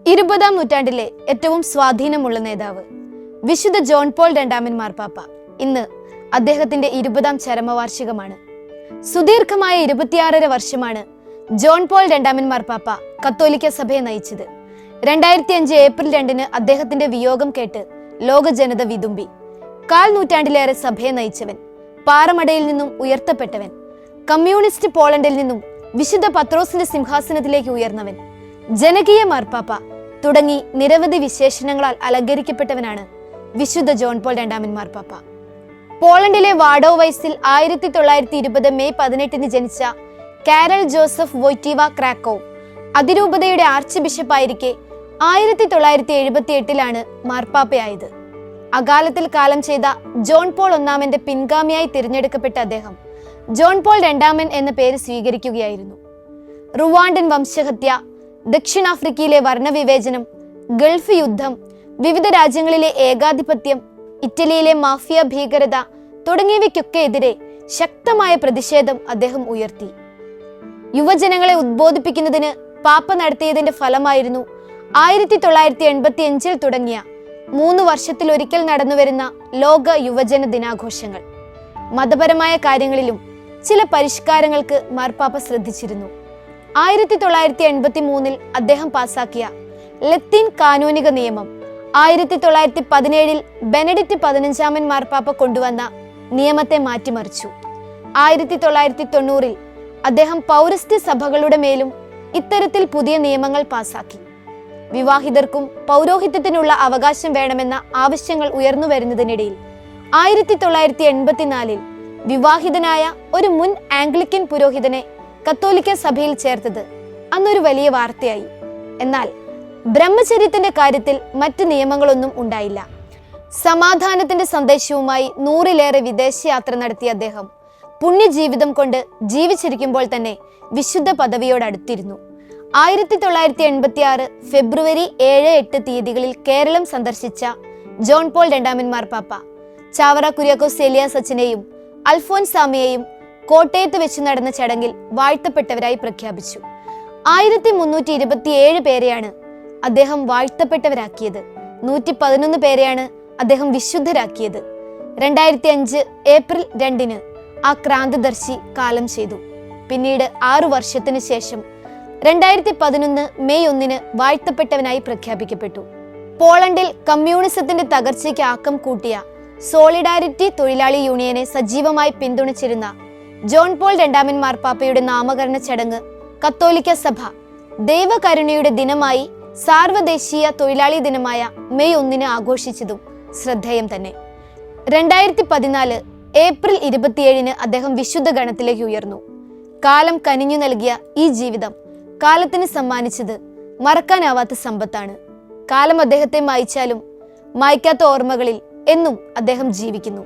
20-ാം നൂറ്റാണ്ടിലെ ഏറ്റവും സ്വാധീനമുള്ള നേതാവ് വിശുദ്ധ ജോൺ പോൾ രണ്ടാമൻ മാർപ്പാപ്പ. ഇന്ന് അദ്ദേഹത്തിന്റെ 20-ാം ചരമവാർഷികമാണ്. സുദീർഘമായ 26 വർഷമാണ് ജോൺ പോൾ രണ്ടാമൻ മാർപ്പാപ്പ കത്തോലിക്ക സഭയെ നയിച്ചത്. 2005 ഏപ്രിൽ 2 അദ്ദേഹത്തിന്റെ വിയോഗം കേട്ട് ലോക ജനത വിതുമ്പി. 1/4 നൂറ്റാണ്ടിലേറെ സഭയെ നയിച്ചവൻ, പാറമടയിൽ നിന്നും ഉയർത്തപ്പെട്ടവൻ, കമ്മ്യൂണിസ്റ്റ് പോളണ്ടിൽ നിന്നും വിശുദ്ധ പത്രോസിന്റെ സിംഹാസനത്തിലേക്ക് ഉയർന്നവൻ, ജനകീയ മാർപ്പാപ്പ തുടങ്ങി നിരവധി വിശേഷണങ്ങളാൽ അലങ്കരിക്കപ്പെട്ടവനാണ് വിശുദ്ധ ജോൺ പോൾ രണ്ടാമൻ മാർപ്പാപ്പ. പോളണ്ടിലെ വാഡോവൈസിൽ 1920 മെയ് 18 ജനിച്ച കാരൽ ജോസഫ് വോയ്റ്റീവ ക്രാക്കോവ് അതിരൂപതയുടെ ആർച്ച് ബിഷപ്പായിരിക്കെ 1978 മാർപ്പാപ്പയായത്. അകാലത്തിൽ കാലം ചെയ്ത ജോൺ പോൾ ഒന്നാമന്റെ പിൻഗാമിയായി തിരഞ്ഞെടുക്കപ്പെട്ട അദ്ദേഹം ജോൺ പോൾ രണ്ടാമൻ എന്ന പേര് സ്വീകരിക്കുകയായിരുന്നു. റുവാണ്ടൻ വംശഹത്യ, ദക്ഷിണാഫ്രിക്കയിലെ വർണ്ണവിവേചനം, ഗൾഫ് യുദ്ധം, വിവിധ രാജ്യങ്ങളിലെ ഏകാധിപത്യം, ഇറ്റലിയിലെ മാഫിയ ഭീകരത തുടങ്ങിയവയ്ക്കൊക്കെ എതിരെ ശക്തമായ പ്രതിഷേധം അദ്ദേഹം ഉയർത്തി. യുവജനങ്ങളെ ഉദ്ബോധിപ്പിക്കുന്നതിന് പാപ്പ നടത്തിയതിന്റെ ഫലമായിരുന്നു 1985 തുടങ്ങിയ 3 വർഷത്തിലൊരിക്കൽ നടന്നുവരുന്ന ലോക യുവജന ദിനാഘോഷങ്ങൾ. മതപരമായ കാര്യങ്ങളിലും ചില പരിഷ്കാരങ്ങൾക്ക് മാർപ്പാപ്പ ശ്രദ്ധിച്ചിരുന്നു. 1983 അദ്ദേഹം പാസാക്കിയ ലത്തീൻ കാനോനിക നിയമം 1917 ബെനഡിക്ട് 15 മാർപ്പാപ്പ കൊണ്ടുവന്ന നിയമത്തെ മാറ്റിമറിച്ചു. 1990 അദ്ദേഹം പൗരസ്ത്യ സഭകളുടെ മേലും ഇത്തരത്തിൽ പുതിയ നിയമങ്ങൾ പാസാക്കി. വിവാഹിതർക്കും പൗരോഹിത്യത്തിനുള്ള അവകാശം വേണമെന്ന ആവശ്യങ്ങൾ ഉയർന്നു വരുന്നതിനിടയിൽ 1984 വിവാഹിതനായ ഒരു മുൻ ആംഗ്ലിക്കൻ പുരോഹിതനെ കത്തോലിക്ക സഭയിൽ ചേർത്തത് അന്നൊരു വലിയ വാർത്തയായി. എന്നാൽ ബ്രഹ്മചര്യത്തിന്റെ കാര്യത്തിൽ മറ്റ് നിയമങ്ങളൊന്നും ഉണ്ടായില്ല. സമാധാനത്തിന്റെ സന്ദേശവുമായി 100-ലേറെ വിദേശയാത്ര നടത്തിയ അദ്ദേഹം പുണ്യജീവിതം കൊണ്ട് ജീവിച്ചിരിക്കുമ്പോൾ തന്നെ വിശുദ്ധ പദവിയോടടുത്തിരുന്നു. 1986 ഫെബ്രുവരി 7-8 തീയതികളിൽ കേരളം സന്ദർശിച്ച ജോൺ പോൾ രണ്ടാമൻ മാർപ്പാപ്പ ചാവറ കുര്യാക്കോസ് ഏലിയാസ് അച്ഛനെയും അൽഫോൻസാമയെയും കോട്ടയത്ത് വെച്ച് നടന്ന ചടങ്ങിൽ വാഴ്ത്തപ്പെട്ടവരായി പ്രഖ്യാപിച്ചു. 1327 പേരെയാണ് അദ്ദേഹം വാഴ്ത്തപ്പെട്ടവരാക്കിയത്. 111 പേരെയാണ് അദ്ദേഹം വിശുദ്ധരാക്കിയത്. 2005 ഏപ്രിൽ 2 ആ ക്രാന്തദർശി കാലം ചെയ്തു. പിന്നീട് 6 വർഷത്തിന് ശേഷം 2011 മെയ് 1 വാഴ്ത്തപ്പെട്ടവനായി പ്രഖ്യാപിക്കപ്പെട്ടു. പോളണ്ടിൽ കമ്മ്യൂണിസത്തിന്റെ തകർച്ചയ്ക്ക് ആക്കം കൂട്ടിയ സോളിഡാരിറ്റി തൊഴിലാളി യൂണിയനെ സജീവമായി പിന്തുണച്ചിരുന്ന ജോൺ പോൾ രണ്ടാമൻ മാർപ്പാപ്പയുടെ നാമകരണ ചടങ്ങ് കത്തോലിക്ക സഭ ദൈവകരുണയുടെ ദിനമായി സാർവദേശീയ തൊഴിലാളി ദിനമായ മെയ് 1 ആഘോഷിച്ചതും ശ്രദ്ധേയം തന്നെ. 2014 ഏപ്രിൽ 27 അദ്ദേഹം വിശുദ്ധ ഗണത്തിലേക്ക് ഉയർന്നു. കാലം കനിഞ്ഞു നൽകിയ ഈ ജീവിതം കാലത്തിന് സമ്മാനിച്ചത് മറക്കാനാവാത്ത സമ്പത്താണ്. കാലം അദ്ദേഹത്തെ മായ്ച്ചാലും മായ്ക്കാത്ത ഓർമ്മകളിൽ എന്നും അദ്ദേഹം ജീവിക്കുന്നു.